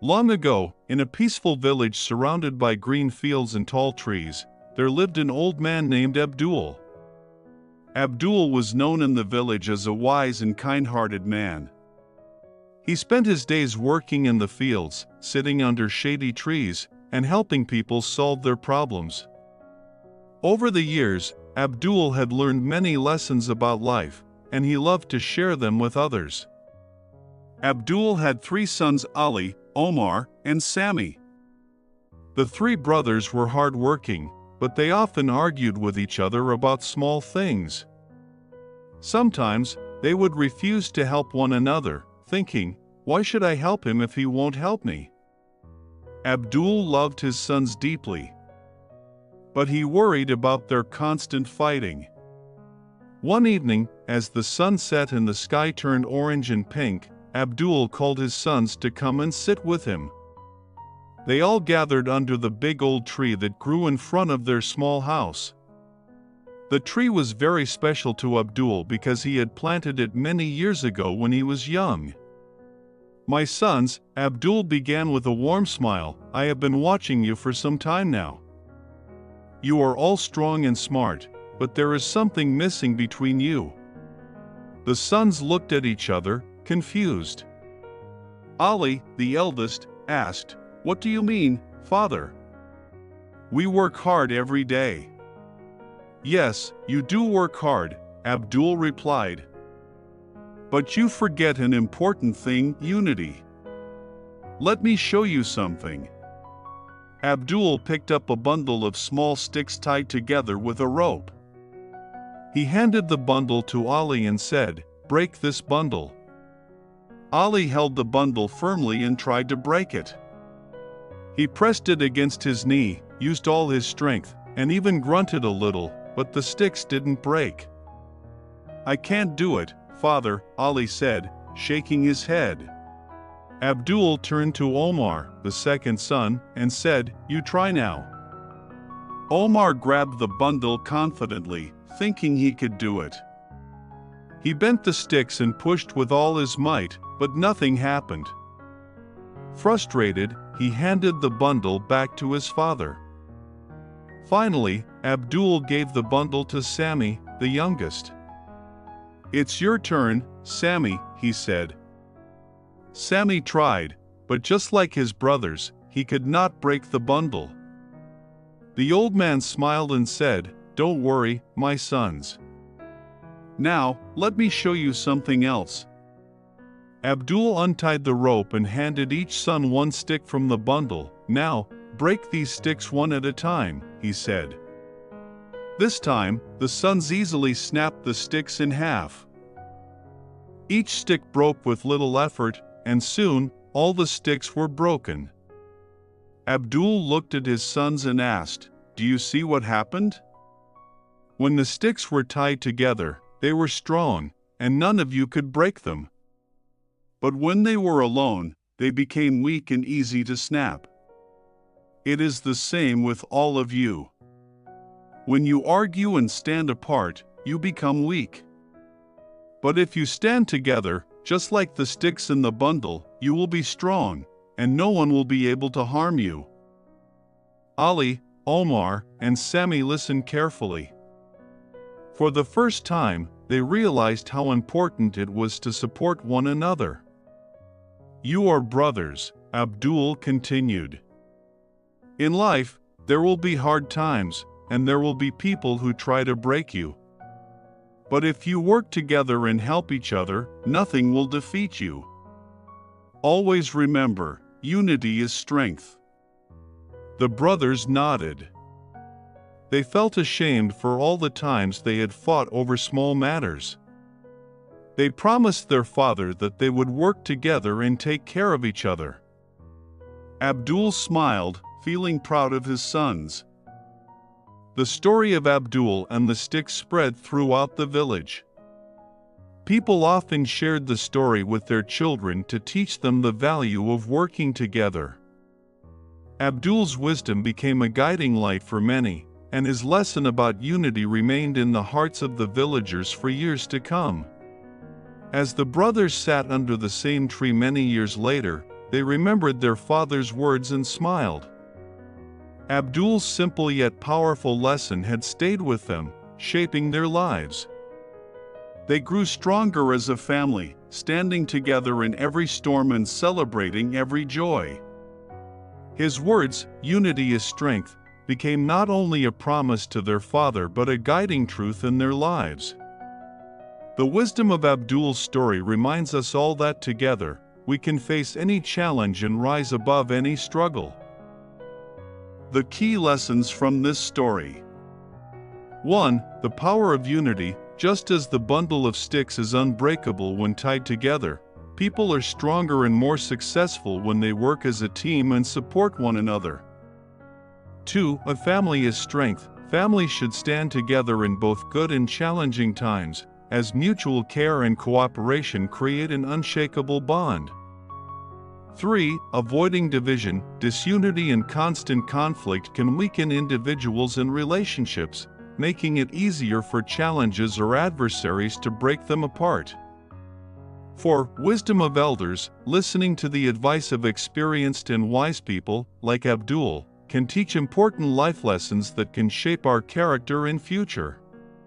Long ago, in a peaceful village surrounded by green fields and tall trees, there lived an old man named Abdul. Abdul was known in the village as a wise and kind-hearted man. He spent his days working in the fields, sitting under shady trees, and helping people solve their problems. Over the years, Abdul had learned many lessons about life, and he loved to share them with others. Abdul had 3 sons: Ali, Omar, and Sami. The 3 brothers were hard-working, but they often argued with each other about small things. Sometimes, they would refuse to help one another, thinking, "Why should I help him if he won't help me?" Abdul loved his sons deeply, but he worried about their constant fighting. One evening, as the sun set and the sky turned orange and pink, Abdul called his sons to come and sit with him. They all gathered under the big old tree that grew in front of their small house. The tree was very special to Abdul because he had planted it many years ago when he was young. "My sons," Abdul began with a warm smile, "I have been watching you for some time now. You are all strong and smart, but there is something missing between you." The sons looked at each other, confused. Ali, the eldest, asked, "What do you mean, father?" "We work hard every day." "Yes, you do work hard," Abdul replied. "But you forget an important thing: unity. Let me show you something." Abdul picked up a bundle of small sticks tied together with a rope. He handed the bundle to Ali and said, "Break this bundle." Ali held the bundle firmly and tried to break it. He pressed it against his knee, used all his strength, and even grunted a little, but the sticks didn't break. "I can't do it, father," Ali said, shaking his head. Abdul turned to Omar, the second son, and said, "You try now." Omar grabbed the bundle confidently, thinking he could do it. He bent the sticks and pushed with all his might, but nothing happened. Frustrated, he handed the bundle back to his father. Finally, Abdul gave the bundle to Sami, the youngest. "It's your turn, Sami," he said. Sami tried, but just like his brothers, he could not break the bundle. The old man smiled and said, "Don't worry, my sons. Now, let me show you something else." Abdul untied the rope and handed each son one stick from the bundle. "Now, break these sticks one at a time," he said. This time, the sons easily snapped the sticks in half. Each stick broke with little effort, and soon, all the sticks were broken. Abdul looked at his sons and asked, "Do you see what happened? When the sticks were tied together, they were strong, and none of you could break them. But when they were alone, they became weak and easy to snap. It is the same with all of you. When you argue and stand apart, you become weak. But if you stand together, just like the sticks in the bundle, you will be strong, and no one will be able to harm you." Ali, Omar, and Sami listened carefully. For the first time, they realized how important it was to support one another. "You are brothers," Abdul continued. "In life, there will be hard times, and there will be people who try to break you. But if you work together and help each other, nothing will defeat you. Always remember, unity is strength." The brothers nodded. They felt ashamed for all the times they had fought over small matters. They promised their father that they would work together and take care of each other. Abdul smiled, feeling proud of his sons. The story of Abdul and the sticks spread throughout the village. People often shared the story with their children to teach them the value of working together. Abdul's wisdom became a guiding light for many, and his lesson about unity remained in the hearts of the villagers for years to come. As the brothers sat under the same tree many years later, they remembered their father's words and smiled. Abdul's simple yet powerful lesson had stayed with them, shaping their lives. They grew stronger as a family, standing together in every storm and celebrating every joy. His words, "Unity is strength," became not only a promise to their father but a guiding truth in their lives. The wisdom of Abdul's story reminds us all that together, we can face any challenge and rise above any struggle. The key lessons from this story. 1. The power of unity. Just as the bundle of sticks is unbreakable when tied together, people are stronger and more successful when they work as a team and support one another. 2. A family is strength. Families should stand together in both good and challenging times, as mutual care and cooperation create an unshakable bond. 3. Avoiding division. Disunity and constant conflict can weaken individuals and relationships, making it easier for challenges or adversaries to break them apart. 4. Wisdom of elders. Listening to the advice of experienced and wise people, like Abdul, can teach important life lessons that can shape our character and future.